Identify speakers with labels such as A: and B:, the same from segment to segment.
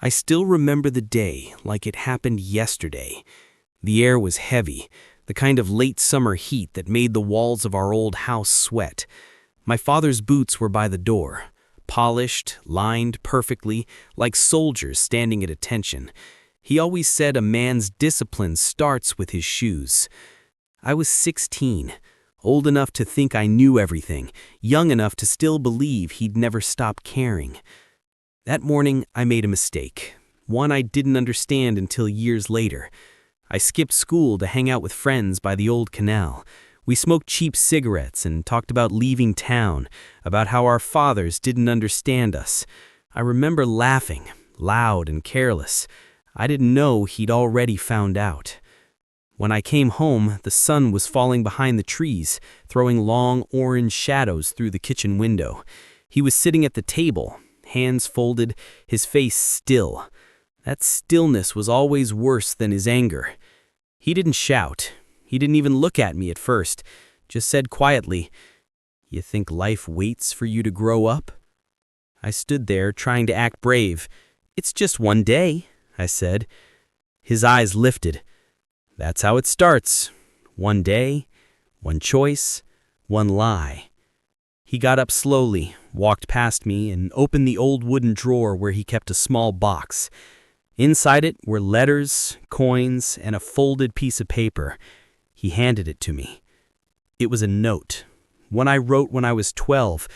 A: I still remember the day like it happened yesterday. The air was heavy, the kind of late summer heat that made the walls of our old house sweat. My father's boots were by the door, polished, lined perfectly, like soldiers standing at attention. He always said a man's discipline starts with his shoes. I was 16, old enough to think I knew everything, young enough to still believe he'd never stop caring. That morning, I made a mistake, one I didn't understand until years later. I skipped school to hang out with friends by the old canal. We smoked cheap cigarettes and talked about leaving town, about how our fathers didn't understand us. I remember laughing, loud and careless. I didn't know he'd already found out. When I came home, the sun was falling behind the trees, throwing long orange shadows through the kitchen window. He was sitting at the table, hands folded, his face still. That stillness was always worse than his anger. He didn't shout. He didn't even look at me at first, just said quietly, "You think life waits for you to grow up?" I stood there trying to act brave. "It's just one day," I said. His eyes lifted. "That's how it starts. One day, one choice, one lie." He got up slowly, walked past me, and opened the old wooden drawer where he kept a small box. Inside it were letters, coins, and a folded piece of paper. He handed it to me. It was a note, one I wrote when I was 12.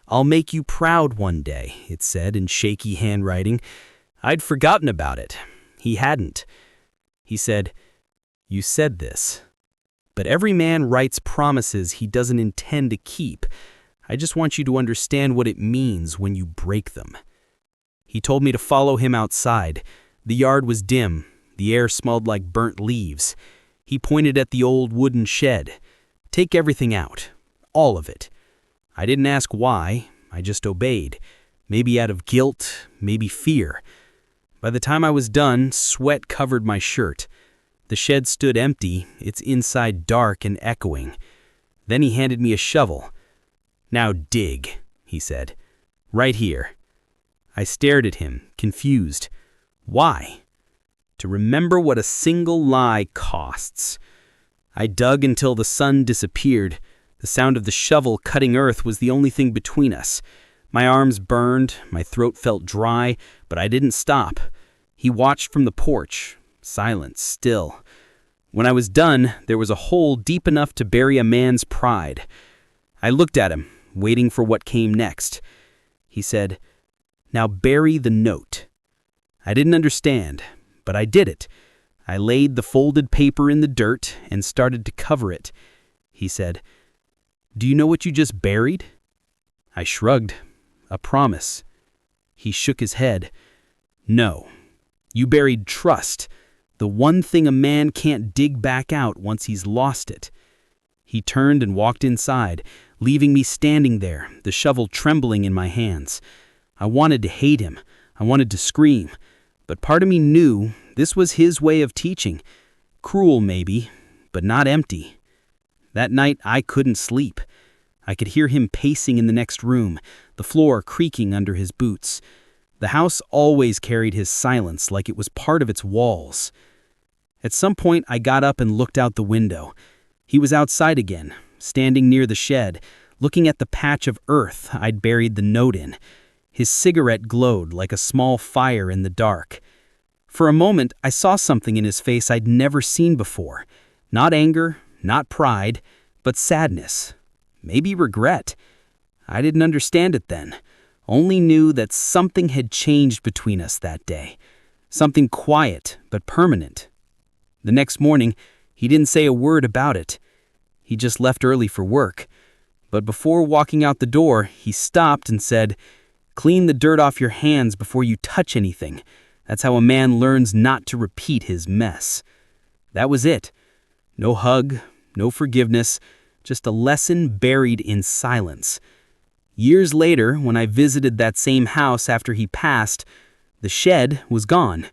A: "I'll make you proud one day," it said in shaky handwriting. I'd forgotten about it. He hadn't. He said, "You said this, but every man writes promises he doesn't intend to keep. I just want you to understand what it means when you break them." He told me to follow him outside. The yard was dim. The air smelled like burnt leaves. He pointed at the old wooden shed. "Take everything out. All of it." I didn't ask why. I just obeyed. Maybe out of guilt, maybe fear. By the time I was done, sweat covered my shirt. The shed stood empty, its inside dark and echoing. Then he handed me a shovel. "Now dig," he said. "Right here." I stared at him, confused. Why? To remember what a single lie costs. I dug until the sun disappeared. The sound of the shovel cutting earth was the only thing between us. My arms burned, my throat felt dry, but I didn't stop. He watched from the porch, silent, still. When I was done, there was a hole deep enough to bury a man's pride. I looked at him, waiting for what came next. He said, "Now bury the note." I didn't understand, but I did it. I laid the folded paper in the dirt and started to cover it. He said, "Do you know what you just buried?" I shrugged. "A promise." He shook his head. "No. You buried trust, the one thing a man can't dig back out once he's lost it." He turned and walked inside, leaving me standing there, the shovel trembling in my hands. I wanted to hate him. I wanted to scream. But part of me knew this was his way of teaching. Cruel, maybe, but not empty. That night, I couldn't sleep. I could hear him pacing in the next room, the floor creaking under his boots. The house always carried his silence like it was part of its walls. At some point, I got up and looked out the window. He was outside again, standing near the shed, looking at the patch of earth I'd buried the note in. His cigarette glowed like a small fire in the dark. For a moment, I saw something in his face I'd never seen before. Not anger, not pride, but sadness. Maybe regret. I didn't understand it then. Only knew that something had changed between us that day. Something quiet, but permanent. The next morning, he didn't say a word about it. He just left early for work. But before walking out the door, he stopped and said, "Clean the dirt off your hands before you touch anything. That's how a man learns not to repeat his mess." That was it. No hug, no forgiveness, just a lesson buried in silence. Years later, when I visited that same house after he passed, the shed was gone.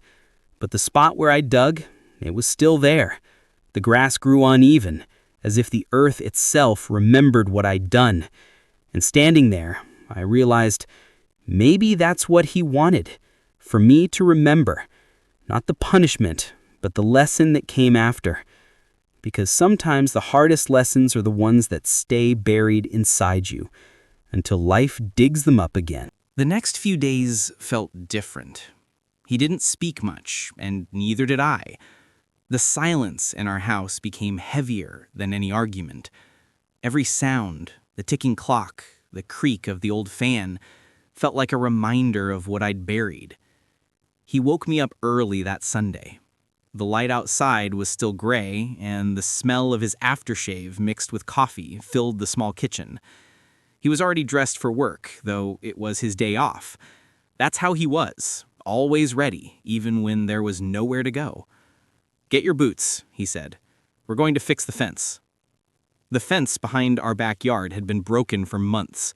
A: But the spot where I dug, it was still there. The grass grew uneven, as if the earth itself remembered what I'd done. And standing there, I realized maybe that's what he wanted, For me to remember, not the punishment, but the lesson that came after. Because sometimes the hardest lessons are the ones that stay buried inside you until life digs them up again.
B: The next few days felt different. He didn't speak much, and neither did I. The silence in our house became heavier than any argument. Every sound, the ticking clock, the creak of the old fan, felt like a reminder of what I'd buried. He woke me up early that Sunday. The light outside was still gray, and the smell of his aftershave mixed with coffee filled the small kitchen. He was already dressed for work, though it was his day off. That's how he was, always ready, even when there was nowhere to go. "Get your boots," he said. "We're going to fix the fence." The fence behind our backyard had been broken for months.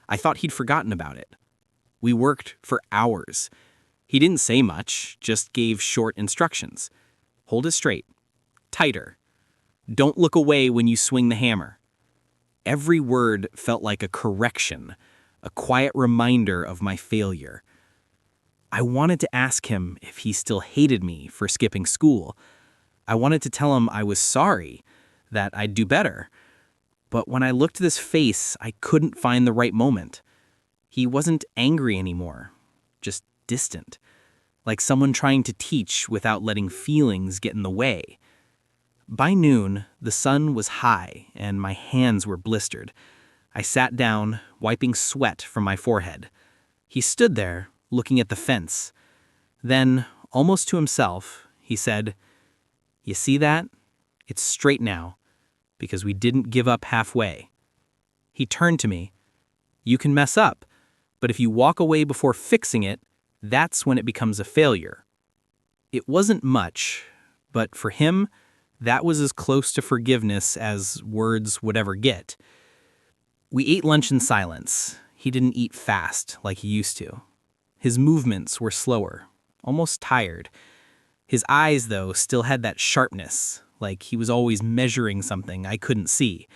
B: I thought he'd forgotten about it. We worked for hours. He didn't say much, just gave short instructions. Hold it straight. Tighter. Don't look away when you swing the hammer. Every word felt like a correction, a quiet reminder of my failure. I wanted to ask him if he still hated me for skipping school. I wanted to tell him I was sorry, that I'd do better. But when I looked at his face, I couldn't find the right moment. He wasn't angry anymore, just distant, like someone trying to teach without letting feelings get in the way. By noon, the sun was high and my hands were blistered. I sat down, wiping sweat from my forehead. He stood there, looking at the fence. Then, almost to himself, he said, "You see that? It's straight now, because we didn't give up halfway." He turned to me. "You can mess up, but if you walk away before fixing it, that's when it becomes a failure." It wasn't much, but for him, that was as close to forgiveness as words would ever get. We ate lunch in silence. He didn't eat fast like he used to. His movements were slower, almost tired. His eyes, though, still had that sharpness, like he was always measuring something I couldn't see.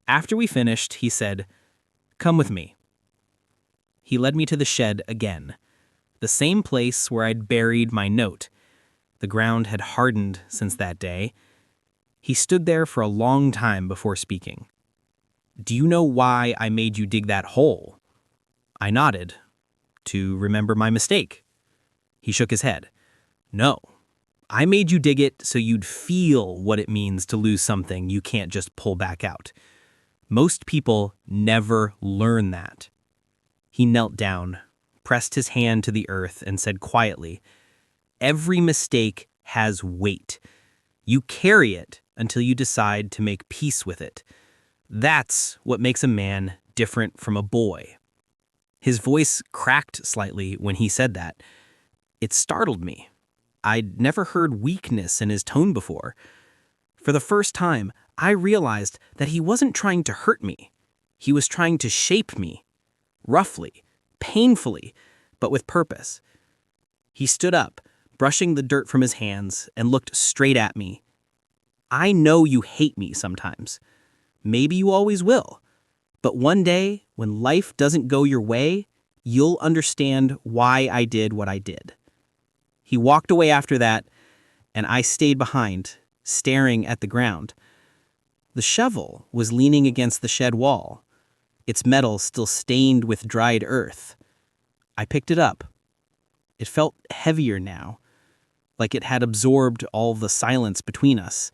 B: After we finished, he said, "Come with me." He led me to the shed again, the same place where I'd buried my note. The ground had hardened since that day. He stood there for a long time before speaking. "Do you know why I made you dig that hole?" I nodded. "To remember my mistake." He shook his head. "No. I made you dig it so you'd feel what it means to lose something you can't just pull back out. Most people never learn that." He knelt down, pressed his hand to the earth, and said quietly, "Every mistake has weight. You carry it until you decide to make peace with it. That's what makes a man different from a boy." His voice cracked slightly when he said that. It startled me. I'd never heard weakness in his tone before. For the first time, I realized that he wasn't trying to hurt me. He was trying to shape me. Roughly, painfully, but with purpose. He stood up, brushing the dirt from his hands, and looked straight at me. "I know you hate me sometimes. Maybe you always will. But one day, when life doesn't go your way, you'll understand why I did what I did." He walked away after that, and I stayed behind, staring at the ground. The shovel was leaning against the shed wall, its metal still stained with dried earth. I picked it up. It felt heavier now, like it had absorbed all the silence between us.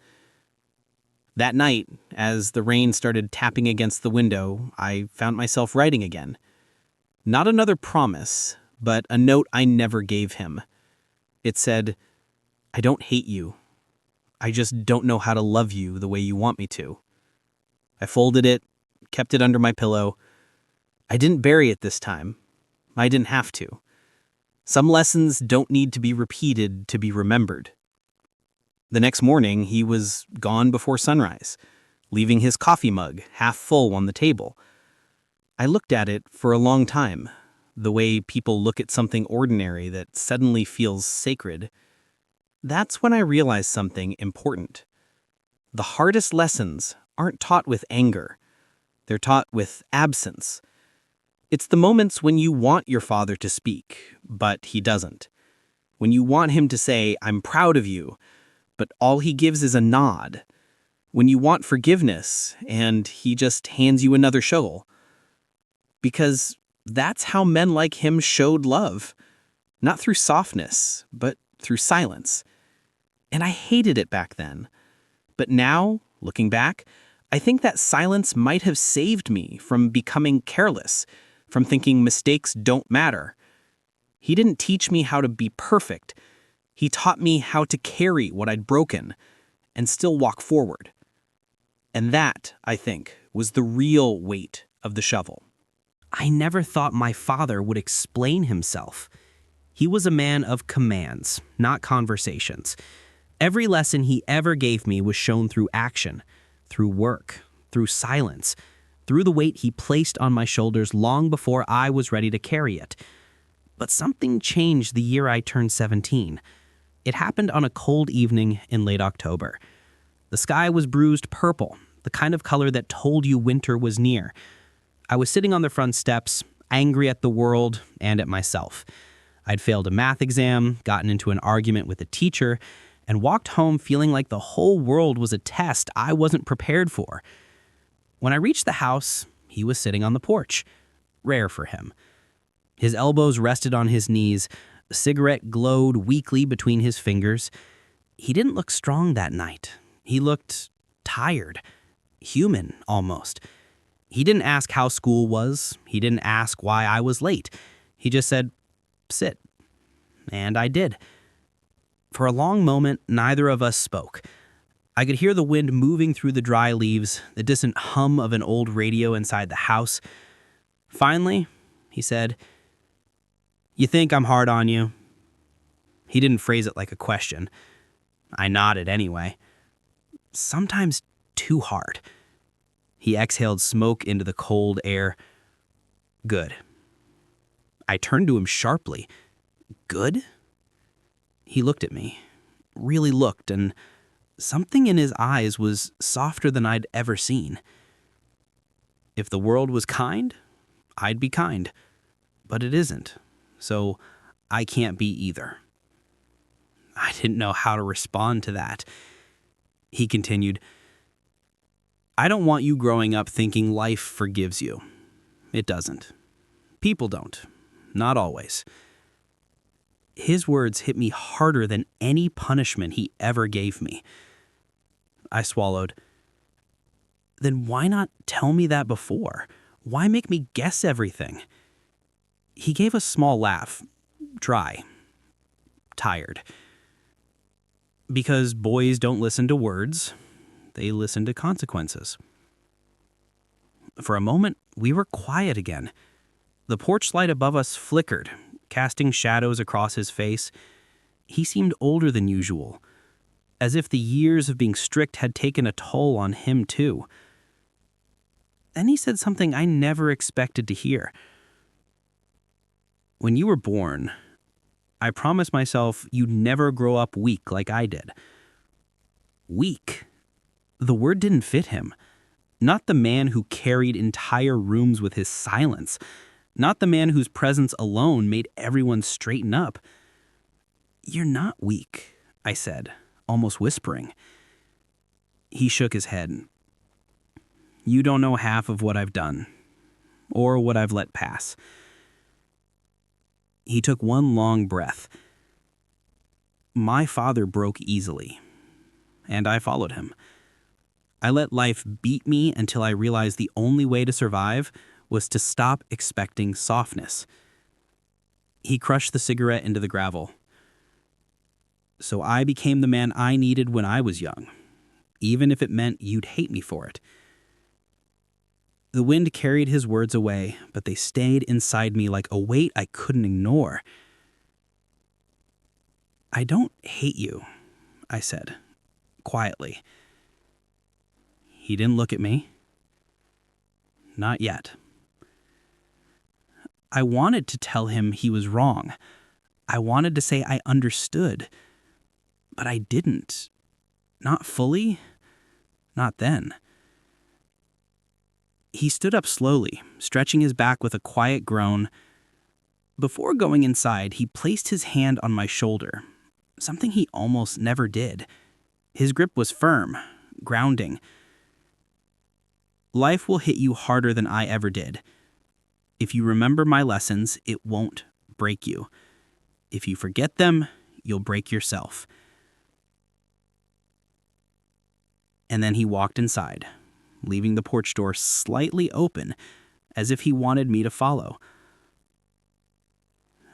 B: That night, as the rain started tapping against the window, I found myself writing again. Not another promise, but a note I never gave him. It said, "I don't hate you. I just don't know how to love you the way you want me to." I folded it, kept it under my pillow. I didn't bury it this time. I didn't have to. Some lessons don't need to be repeated to be remembered. The next morning, he was gone before sunrise, leaving his coffee mug half full on the table. I looked at it for a long time, the way people look at something ordinary that suddenly feels sacred. That's when I realized something important. The hardest lessons aren't taught with anger. They're taught with absence. It's the moments when you want your father to speak, but he doesn't. When you want him to say, "I'm proud of you," but all he gives is a nod. When you want forgiveness, and he just hands you another shovel. Because that's how men like him showed love. Not through softness, but through silence. And I hated it back then. But now, looking back, I think that silence might have saved me from becoming careless, from thinking mistakes don't matter. He didn't teach me how to be perfect. He taught me how to carry what I'd broken and still walk forward. And that, I think, was the real weight of the shovel.
A: I never thought my father would explain himself. He was a man of commands, not conversations. Every lesson he ever gave me was shown through action, through work, through silence, through the weight he placed on my shoulders long before I was ready to carry it. But something changed the year I turned 17. It happened on a cold evening in late October. The sky was bruised purple, the kind of color that told you winter was near. I was sitting on the front steps, angry at the world and at myself. I'd failed a math exam, gotten into an argument with a teacher, and walked home feeling like the whole world was a test I wasn't prepared for. When I reached the house, he was sitting on the porch. Rare for him. His elbows rested on his knees, a cigarette glowed weakly between his fingers. He didn't look strong that night. He looked tired, human almost. He didn't ask how school was. He didn't ask why I was late. He just said, "Sit." And I did. For a long moment, neither of us spoke. I could hear the wind moving through the dry leaves, the distant hum of an old radio inside the house. Finally, he said, "You think I'm hard on you?" He didn't phrase it like a question. I nodded anyway. "Sometimes too hard." He exhaled smoke into the cold air. "Good." I turned to him sharply. "Good?" He looked at me, really looked, and something in his eyes was softer than I'd ever seen. If the world was kind, I'd be kind. But it isn't, so I can't be either. I didn't know how to respond to that. He continued, "I don't want you growing up thinking life forgives you. It doesn't. People don't. Not always." His words hit me harder than any punishment he ever gave me. I swallowed. "Then why not tell me that before? Why make me guess everything?" He gave a small laugh, dry, tired. "Because boys don't listen to words, they listen to consequences." For a moment, we were quiet again. The porch light above us flickered, casting shadows across his face. He seemed older than usual, as if the years of being strict had taken a toll on him too. Then he said something I never expected to hear. "When you were born, I promised myself you'd never grow up weak like I did." Weak? The word didn't fit him. Not the man who carried entire rooms with his silence. Not the man whose presence alone made everyone straighten up. "You're not weak," I said, almost whispering. He shook his head. "You don't know half of what I've done, or what I've let pass." He took one long breath. "My father broke easily, and I followed him. I let life beat me until I realized the only way to survive was to stop expecting softness." He crushed the cigarette into the gravel. "So I became the man I needed when I was young, even if it meant you'd hate me for it." The wind carried his words away, but they stayed inside me like a weight I couldn't ignore. "I don't hate you," I said, quietly. He didn't look at me. Not yet. I wanted to tell him he was wrong. I wanted to say I understood. But I didn't. Not fully. Not then.
B: He stood up slowly, stretching his back with a quiet groan. Before going inside, he placed his hand on my shoulder, something he almost never did. His grip was firm, grounding. Life will hit you harder than I ever did. If you remember my lessons, it won't break you. If you forget them, you'll break yourself. And then he walked inside, leaving the porch door slightly open, as if he wanted me to follow.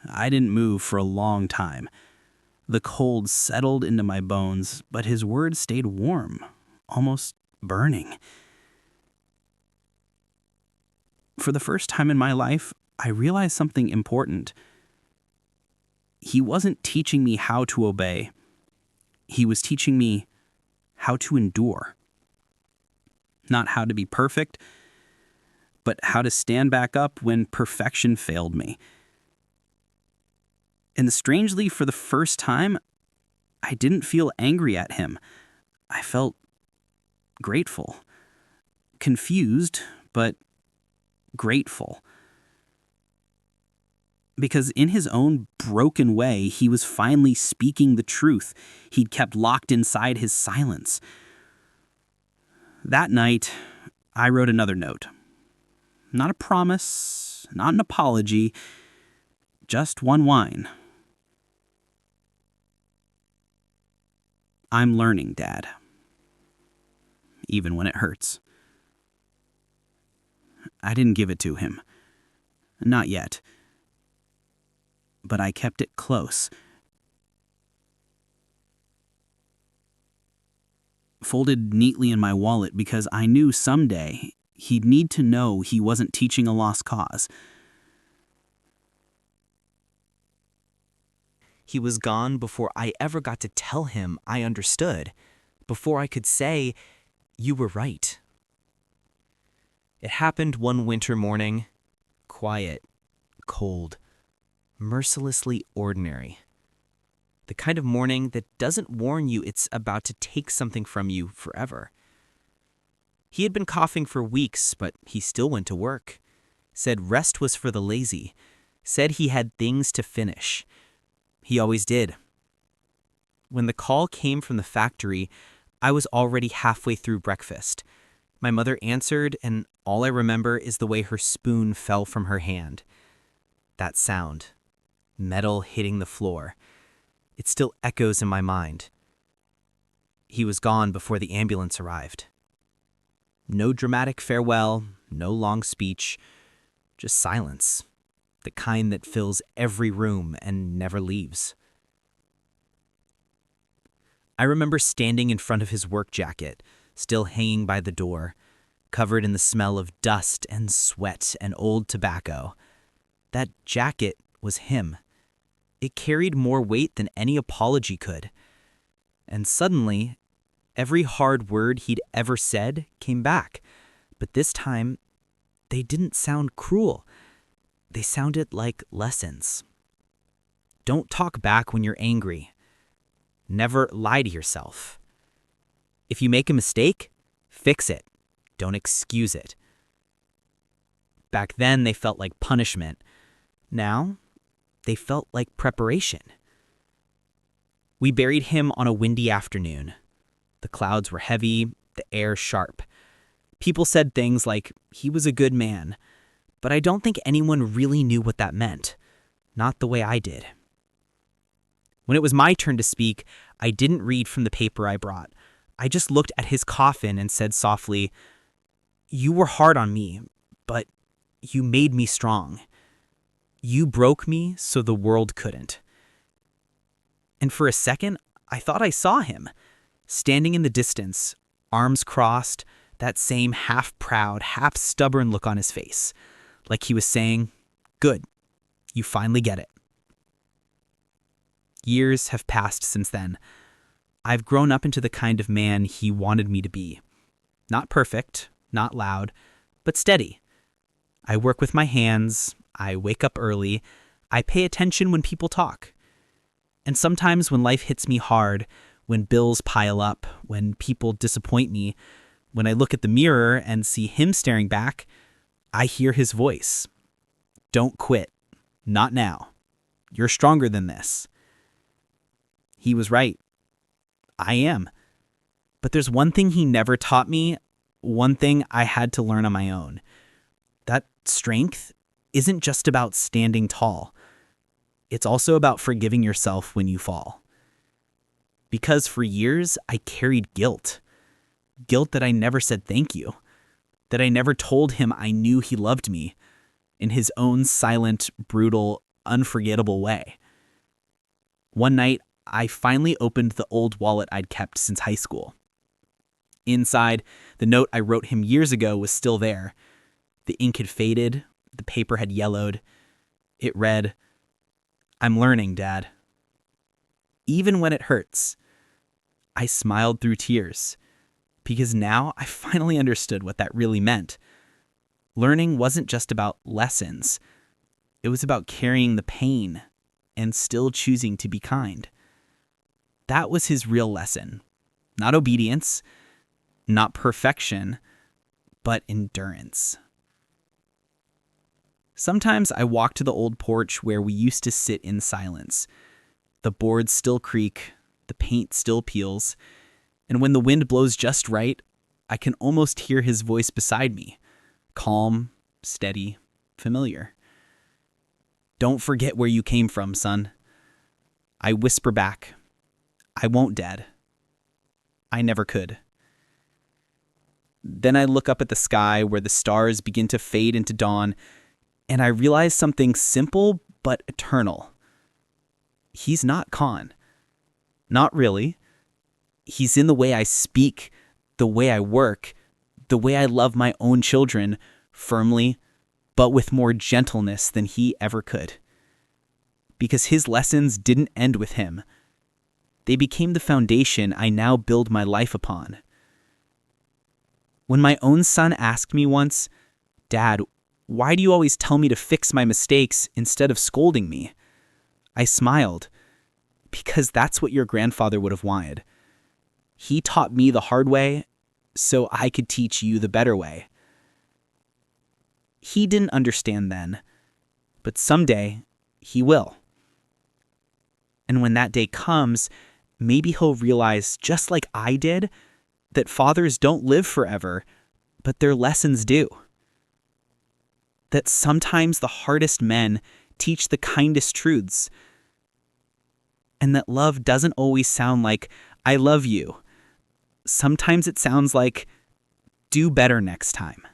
B: I didn't move for a long time. The cold settled into my bones, but his words stayed warm, almost burning. For the first time in my life, I realized something important. He wasn't teaching me how to obey. He was teaching me how to endure. Not how to be perfect, but how to stand back up when perfection failed me. And strangely, for the first time, I didn't feel angry at him. I felt grateful. Confused, but grateful. Because in his own broken way, he was finally speaking the truth he'd kept locked inside his silence. That night, I wrote another note. Not a promise, not an apology, just one line. I'm learning, Dad. Even when it hurts. I didn't give it to him. Not yet. But I kept it close. Folded neatly in my wallet because I knew someday he'd need to know he wasn't teaching a lost cause.
C: He was gone before I ever got to tell him I understood, before I could say, "You were right." It happened one winter morning, quiet, cold, mercilessly ordinary. The kind of morning that doesn't warn you it's about to take something from you forever. He had been coughing for weeks, but he still went to work. Said rest was for the lazy. Said he had things to finish. He always did. When the call came from the factory, I was already halfway through breakfast. My mother answered, and all I remember is the way her spoon fell from her hand. That sound. Metal hitting the floor. It still echoes in my mind. He was gone before the ambulance arrived. No dramatic farewell, no long speech, just silence. The kind that fills every room and never leaves. I remember standing in front of his work jacket, still hanging by the door, covered in the smell of dust and sweat and old tobacco. That jacket was him. It carried more weight than any apology could. And suddenly, every hard word he'd ever said came back. But this time, they didn't sound cruel. They sounded like lessons. Don't talk back when you're angry. Never lie to yourself. If you make a mistake, fix it. Don't excuse it. Back then, they felt like punishment. Now, they felt like preparation. We buried him on a windy afternoon. The clouds were heavy, the air sharp. People said things like, he was a good man. But I don't think anyone really knew what that meant. Not the way I did. When it was my turn to speak, I didn't read from the paper I brought. I just looked at his coffin and said softly, "You were hard on me, but you made me strong. You broke me so the world couldn't." And for a second, I thought I saw him, standing in the distance, arms crossed, that same half-proud, half-stubborn look on his face. Like he was saying, "Good, you finally get it." Years have passed since then. I've grown up into the kind of man he wanted me to be. Not perfect, not loud, but steady. I work with my hands, I wake up early, I pay attention when people talk. And sometimes when life hits me hard, when bills pile up, when people disappoint me, When I look at the mirror and see him staring back, I hear his voice. Don't quit. Not now. You're stronger than this. He was right. I am. But there's one thing he never taught me, one thing I had to learn on my own. That strength isn't just about standing tall. It's also about forgiving yourself when you fall. Because for years, I carried guilt. Guilt that I never said thank you. That I never told him I knew he loved me in his own silent, brutal, unforgettable way. One night, I finally opened the old wallet I'd kept since high school. Inside, the note I wrote him years ago was still there. The ink had faded, the paper had yellowed. It read, "I'm learning, Dad." Even when it hurts, I smiled through tears, because now I finally understood what that really meant. Learning wasn't just about lessons. It was about carrying the pain and still choosing to be kind. That was his real lesson. Not obedience, not perfection, but endurance. Sometimes I walk to the old porch where we used to sit in silence. The boards still creak, the paint still peels, and when the wind blows just right, I can almost hear his voice beside me, calm, steady, familiar. "Don't forget where you came from, son." I whisper back, "I won't, Dad. I never could." Then I look up at the sky where the stars begin to fade into dawn, and I realize something simple but eternal. He's not Khan. Not really. He's in the way I speak, the way I work, the way I love my own children, firmly, but with more gentleness than he ever could. Because his lessons didn't end with him. They became the foundation I now build my life upon. When my own son asked me once, "Dad, why do you always tell me to fix my mistakes instead of scolding me?" I smiled, because that's what your grandfather would have wanted. He taught me the hard way, so I could teach you the better way. He didn't understand then, but someday he will. And when that day comes, maybe he'll realize, just like I did, that fathers don't live forever, but their lessons do. That sometimes the hardest men teach the kindest truths. And that love doesn't always sound like, "I love you." Sometimes it sounds like, "Do better next time."